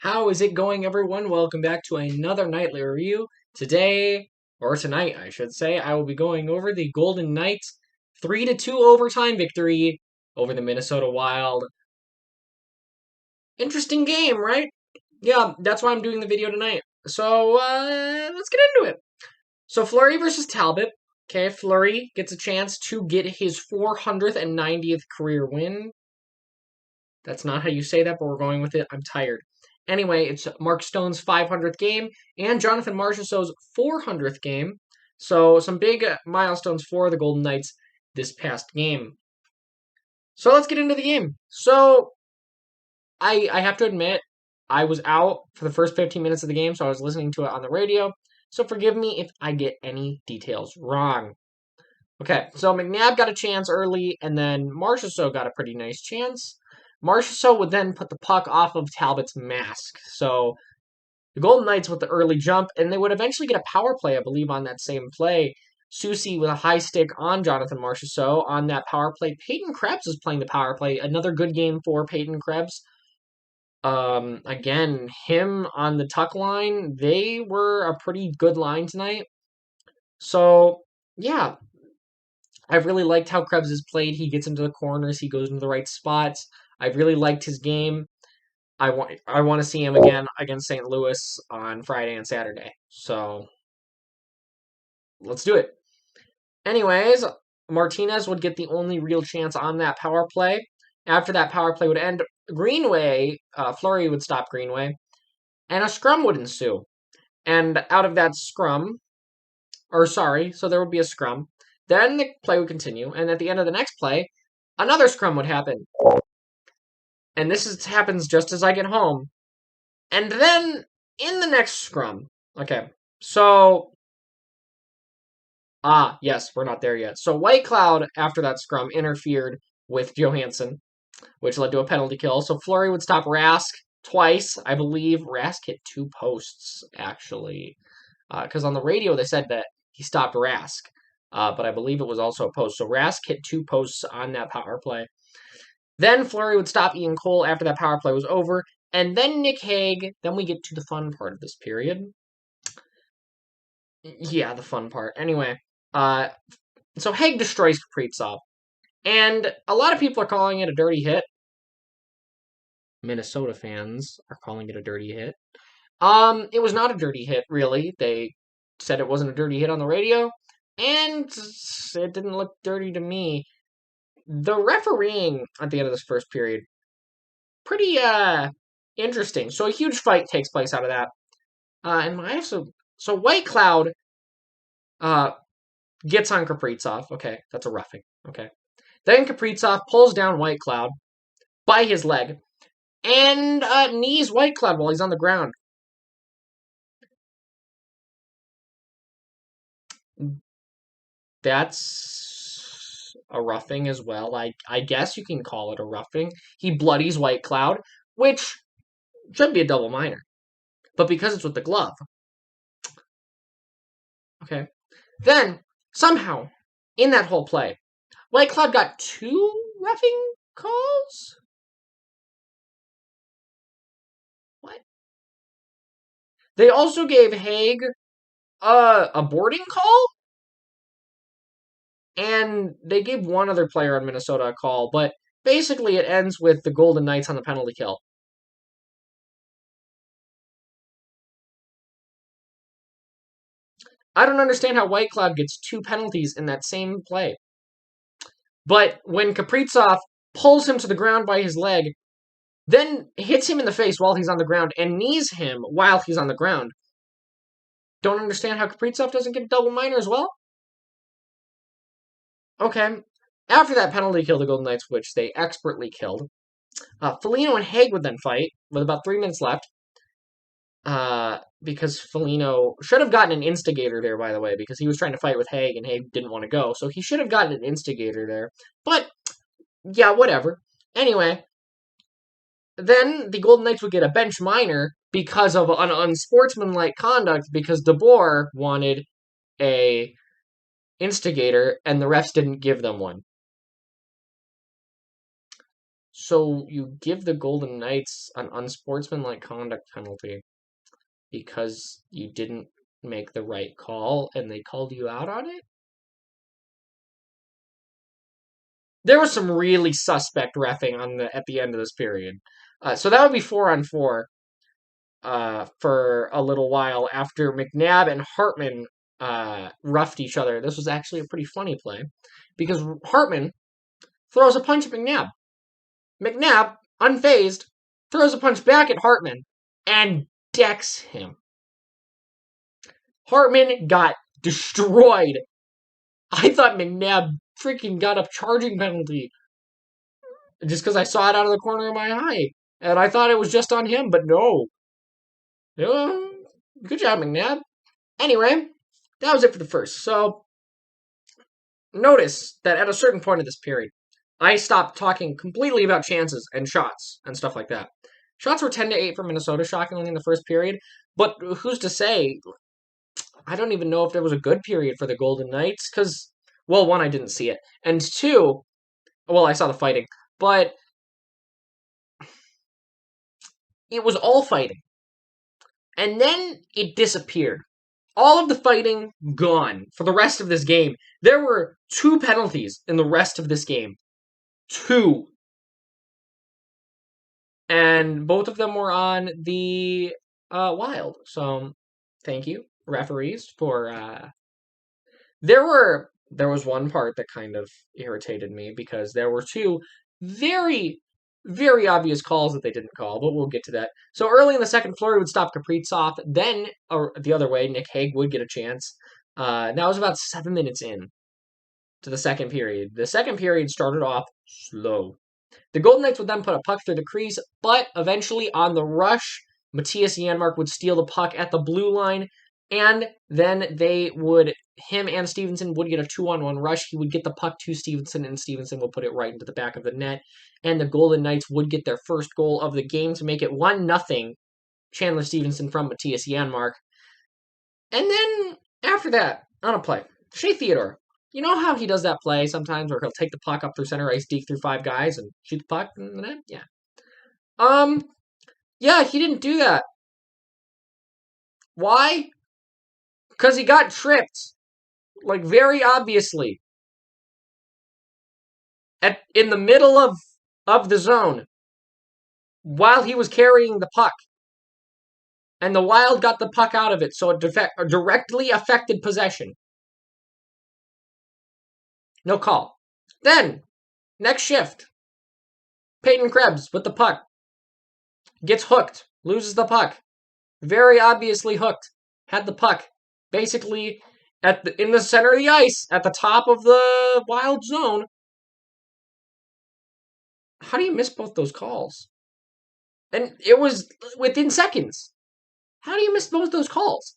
How is it going, everyone? Welcome back to another nightly review. Today, or tonight, I should say, I will be going over the Golden Knights 3-2 overtime victory over the Minnesota Wild. Interesting game, right? Yeah, that's why I'm doing the video tonight. So, let's get into it. So, Fleury versus Talbot. Okay, Fleury gets a chance to get his 490th career win. That's not how you say that, but we're going with it. I'm tired. Anyway, it's Mark Stone's 500th game and Jonathan Marchessault's 400th game. So some big milestones for the Golden Knights this past game. So let's get into the game. So I have to admit, I was out for the first 15 minutes of the game, so I was listening to it on the radio. So forgive me if I get any details wrong. Okay, so McNabb got a chance early, and then Marchessault got a pretty nice chance. Marchessault would then put the puck off of Talbot's mask. So the Golden Knights with the early jump, and they would eventually get a power play, I believe, on that same play. Soucy with a high stick on Jonathan Marchessault on that power play. Peyton Krebs is playing the power play. Another good game for Peyton Krebs. Again, him on the tuck line, they were a pretty good line tonight. So, yeah, I really liked how Krebs has played. He gets into the corners. He goes into the right spots. I really liked his game. I want to see him again against St. Louis on Friday and Saturday. So let's do it. Anyways, Martinez would get the only real chance on that power play. After that power play would end, Fleury would stop Greenway, and a scrum would ensue. And out of that scrum, so there would be a scrum. Then the play would continue, and at the end of the next play, another scrum would happen. And happens just as I get home. And then in the next scrum, okay, so yes, we're not there yet. So White Cloud after that scrum interfered with Johansson, which led to a penalty kill. So Fleury would stop Rask twice, I believe. Rask hit 2 posts actually, because on the radio they said that he stopped Rask, but I believe it was also a post. So Rask hit 2 posts on that power play. Then Fleury would stop Ian Cole after that power play was over. And then Nick Hague. Then we get to the fun part of this period. Yeah, the fun part. Anyway, so Hague destroys Kaprizov. And a lot of people are calling it a dirty hit. Minnesota fans are calling it a dirty hit. It was not a dirty hit, really. They said it wasn't a dirty hit on the radio. And it didn't look dirty to me. The refereeing at the end of this first period, pretty interesting. So a huge fight takes place out of that. So White Cloud gets on Kaprizov. Okay, that's a roughing. Okay. Then Kaprizov pulls down White Cloud by his leg and knees White Cloud while he's on the ground. That's a roughing as well. I guess you can call it a roughing. He bloodies White Cloud, which should be a double minor. But because it's with the glove. Okay. Then, somehow, in that whole play, White Cloud got 2 roughing calls? What? They also gave Hague a boarding call? And they gave one other player on Minnesota a call, but basically it ends with the Golden Knights on the penalty kill. I don't understand how White Cloud gets 2 penalties in that same play. But when Kaprizov pulls him to the ground by his leg, then hits him in the face while he's on the ground, and knees him while he's on the ground, don't understand how Kaprizov doesn't get a double minor as well? Okay. After that penalty kill, the Golden Knights, which they expertly killed, Foligno and Hague would then fight with about 3 minutes left. Because Foligno should have gotten an instigator there, by the way, because he was trying to fight with Hague and Hague didn't want to go. So he should have gotten an instigator there. But, yeah, whatever. Anyway, then the Golden Knights would get a bench minor because of an unsportsmanlike conduct because DeBoer wanted a instigator and the refs didn't give them one. So you give the Golden Knights an unsportsmanlike conduct penalty because you didn't make the right call and they called you out on it? There was some really suspect reffing at the end of this period. So that would be 4-on-4 for a little while after McNabb and Hartman roughed each other. This was actually a pretty funny play because Hartman throws a punch at McNabb. McNabb, unfazed, throws a punch back at Hartman and decks him. Hartman got destroyed. I thought McNabb freaking got a charging penalty just because I saw it out of the corner of my eye. And I thought it was just on him, but no. Good job, McNabb. Anyway, that was it for the first. So, notice that at a certain point of this period, I stopped talking completely about chances and shots and stuff like that. Shots were 10-8 for Minnesota, shockingly, in the first period. But who's to say? I don't even know if there was a good period for the Golden Knights, because, well, one, I didn't see it. And two, well, I saw the fighting. But it was all fighting. And then it disappeared. All of the fighting gone for the rest of this game. There were 2 penalties in the rest of this game. 2. And both of them were on the Wild. So, thank you, referees, for... There was one part that kind of irritated me because there were 2 very, very obvious calls that they didn't call, but we'll get to that. So early in the second, Fleury would stop Kaprizov. Then, or the other way, Nick Hague would get a chance. That was about 7 minutes in to the second period. The second period started off slow. The Golden Knights would then put a puck through the crease, but eventually on the rush, Matthias Janmark would steal the puck at the blue line, and then him and Stevenson would get a 2-on-1 rush. He would get the puck to Stevenson, and Stevenson would put it right into the back of the net. And the Golden Knights would get their first goal of the game to make it 1-0. Chandler Stevenson from Matthias Janmark. And then, after that, on a play, Shea Theodore. You know how he does that play sometimes where he'll take the puck up through center ice, deke through 5 guys, and shoot the puck in the net? Yeah. Yeah, he didn't do that. Why? Because he got tripped. Like, very obviously. In the middle of the zone. While he was carrying the puck. And the Wild got the puck out of it, so it directly affected possession. No call. Then, next shift. Peyton Krebs with the puck. Gets hooked. Loses the puck. Very obviously hooked. Had the puck. Basically, in the center of the ice, at the top of the Wild zone. How do you miss both those calls? And it was within seconds. How do you miss both those calls?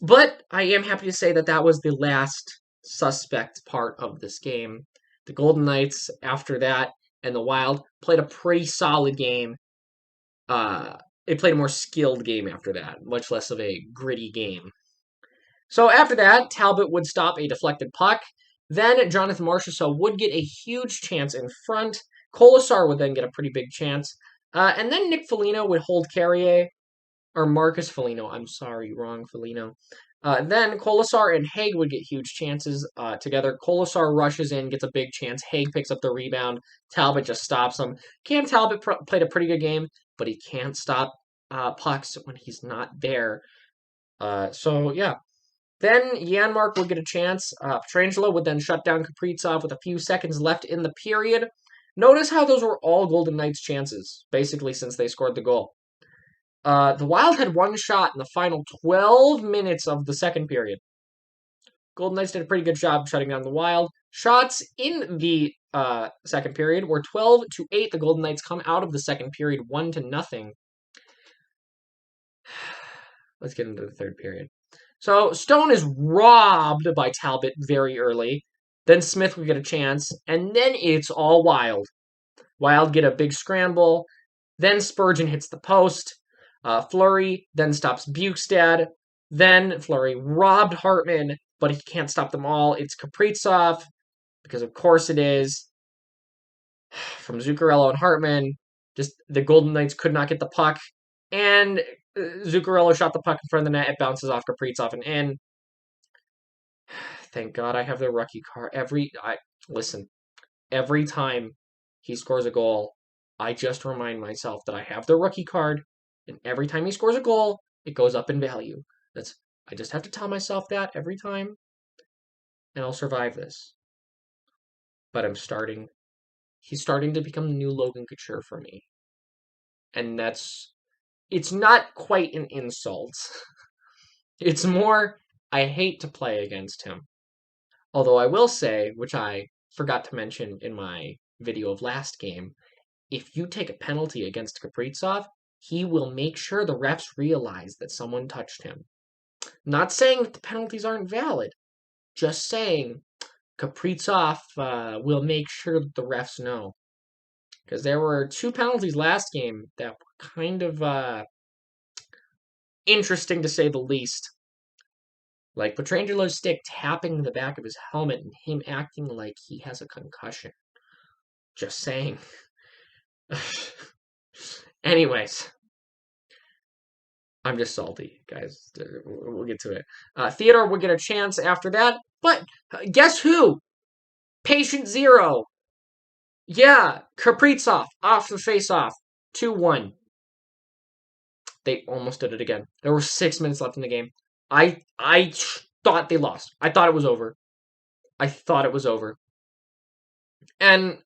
But I am happy to say that was the last suspect part of this game. The Golden Knights, after that, and the Wild played a pretty solid game. They played a more skilled game after that, much less of a gritty game. So after that, Talbot would stop a deflected puck. Then Jonathan Marchessault would get a huge chance in front. Colasar would then get a pretty big chance. And then Nick Foligno would hold Carrier. Or Marcus Foligno, I'm sorry, wrong Foligno. Then Colasar and Hague would get huge chances together. Colasar rushes in, gets a big chance. Hague picks up the rebound. Talbot just stops him. Cam Talbot played a pretty good game, but he can't stop pucks when he's not there. So, yeah. Then Janmark would get a chance. Pietrangelo would then shut down Kaprizov with a few seconds left in the period. Notice how those were all Golden Knights chances, basically, since they scored the goal. The Wild had one shot in the final 12 minutes of the second period. Golden Knights did a pretty good job shutting down the Wild. Shots in the second period were 12-8. The Golden Knights come out of the second period 1-0. Let's get into the third period. So Stone is robbed by Talbot very early. Then Smith would get a chance. And then it's all Wild. Wild get a big scramble. Then Spurgeon hits the post. Fleury then stops Bukestad. Then Fleury robbed Hartman, but he can't stop them all. It's Kaprizov, because of course it is. from Zuccarello and Hartman. Just the Golden Knights could not get the puck, and Zuccarello shot the puck in front of the net. It bounces off Kaprizov and in. Thank God I have the rookie card. Listen, every time he scores a goal, I just remind myself that I have the rookie card, and every time he scores a goal, it goes up in value. I just have to tell myself that every time, and I'll survive this. But he's starting to become the new Logan Couture for me. And it's not quite an insult. It's more, I hate to play against him. Although I will say, which I forgot to mention in my video of last game, if you take a penalty against Kaprizov, he will make sure the refs realize that someone touched him. Not saying that the penalties aren't valid, just saying Kaprizov will make sure that the refs know. Because there were 2 penalties last game that were kind of interesting to say the least. Like Petrangelo's stick tapping the back of his helmet and him acting like he has a concussion. Just saying. Anyways. I'm just salty, guys. We'll get to it. Theodore would get a chance after that, but guess who? Patient zero. Yeah, Kaprizov off the face-off. 2-1. They almost did it again. There were 6 minutes left in the game. I thought they lost. I thought it was over. And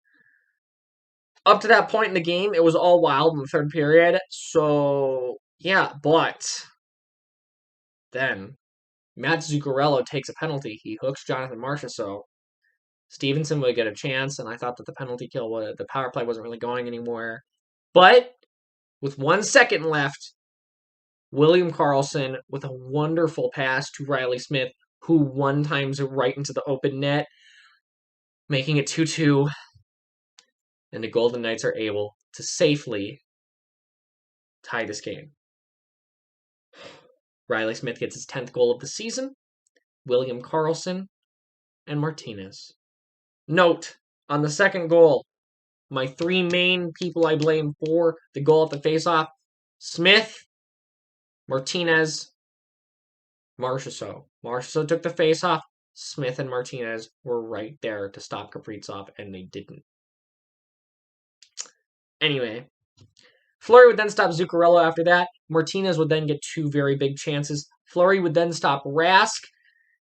up to that point in the game, it was all wild in the third period. So, yeah, but then Matt Zuccarello takes a penalty. He hooks Jonathan Marchessault. Stevenson would get a chance, and I thought that the power play wasn't really going anymore. But with 1 second left, William Karlsson with a wonderful pass to Riley Smith, who one-times it right into the open net, making it 2-2. And the Golden Knights are able to safely tie this game. Riley Smith gets his 10th goal of the season. William Karlsson and Martinez. Note, on the second goal, my 3 main people I blame for the goal at the faceoff: Smith, Martinez, Marchessault. Marchessault took the faceoff. Smith and Martinez were right there to stop Kaprizov, and they didn't. Anyway, Fleury would then stop Zuccarello after that. Martinez would then get 2 very big chances. Fleury would then stop Rask,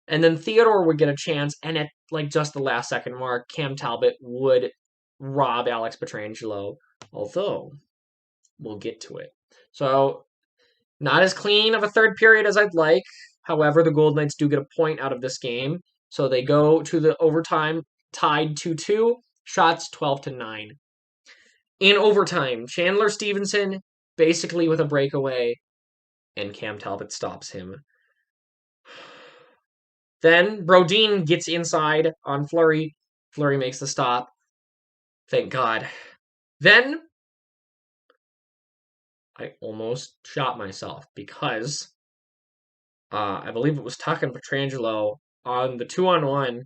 and then Theodore would get a chance, and at just the last second mark, Cam Talbot would rob Alex Pietrangelo, although we'll get to it. So, not as clean of a third period as I'd like. However, the Golden Knights do get a point out of this game. So they go to the overtime tied 2-2, shots 12-9. In overtime, Chandler Stevenson basically with a breakaway, and Cam Talbot stops him. Then Brodin gets inside on Fleury. Fleury makes the stop. Thank God. Then I almost shot myself because I believe it was Tuck and Pietrangelo on the 2-on-1.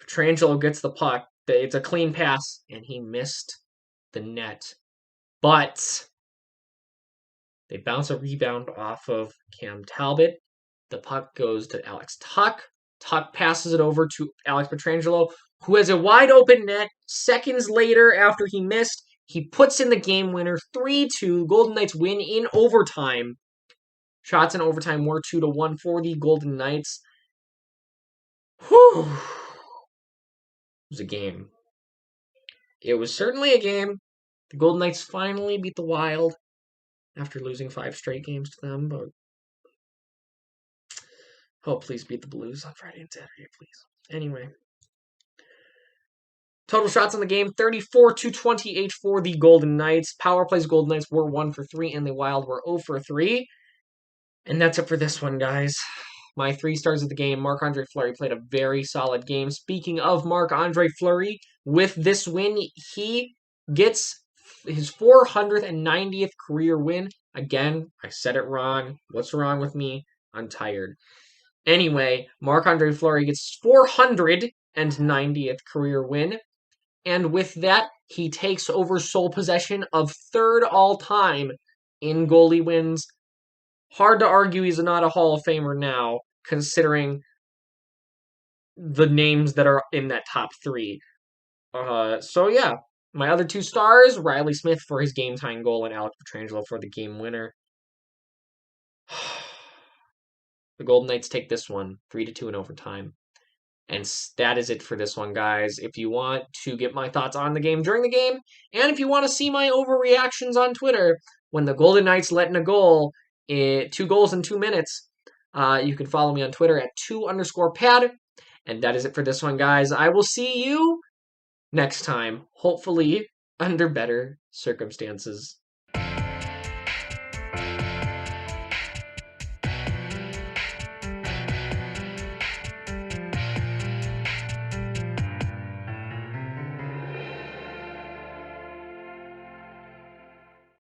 Pietrangelo gets the puck. It's a clean pass, and he missed the net. But they bounce a rebound off of Cam Talbot. The puck goes to Alex Tuck. Tuck passes it over to Alex Pietrangelo, who has a wide open net. Seconds later, after he missed, he puts in the game winner, 3-2. Golden Knights win in overtime. Shots in overtime were 2-1 for the Golden Knights. Whew. It was a game. It was certainly a game. The Golden Knights finally beat the Wild after losing 5 straight games to them, but please beat the Blues on Friday and Saturday, please. Anyway. Total shots in the game, 34-28 for the Golden Knights. Power plays, Golden Knights were 1 for 3, and the Wild were 0 for 3. And that's it for this one, guys. My 3 stars of the game, Marc-Andre Fleury played a very solid game. Speaking of Marc-Andre Fleury, with this win, he gets his 490th career win. Again, I said it wrong. What's wrong with me? I'm tired. Anyway, Marc-Andre Fleury gets his 490th career win. And with that, He takes over sole possession of third all-time in goalie wins. Hard to argue he's not a Hall of Famer now, considering the names that are in that top three. So yeah, my other two stars, Riley Smith for his game-tying goal and Alex Pietrangelo for the game winner. The Golden Knights take this one 3-2 in overtime. And that is it for this one, guys. If you want to get my thoughts on the game during the game, and if you want to see my overreactions on Twitter when the Golden Knights let in a goal, 2 goals in 2 minutes, you can follow me on Twitter at 2_pad. And that is it for this one, guys. I will see you next time, hopefully under better circumstances.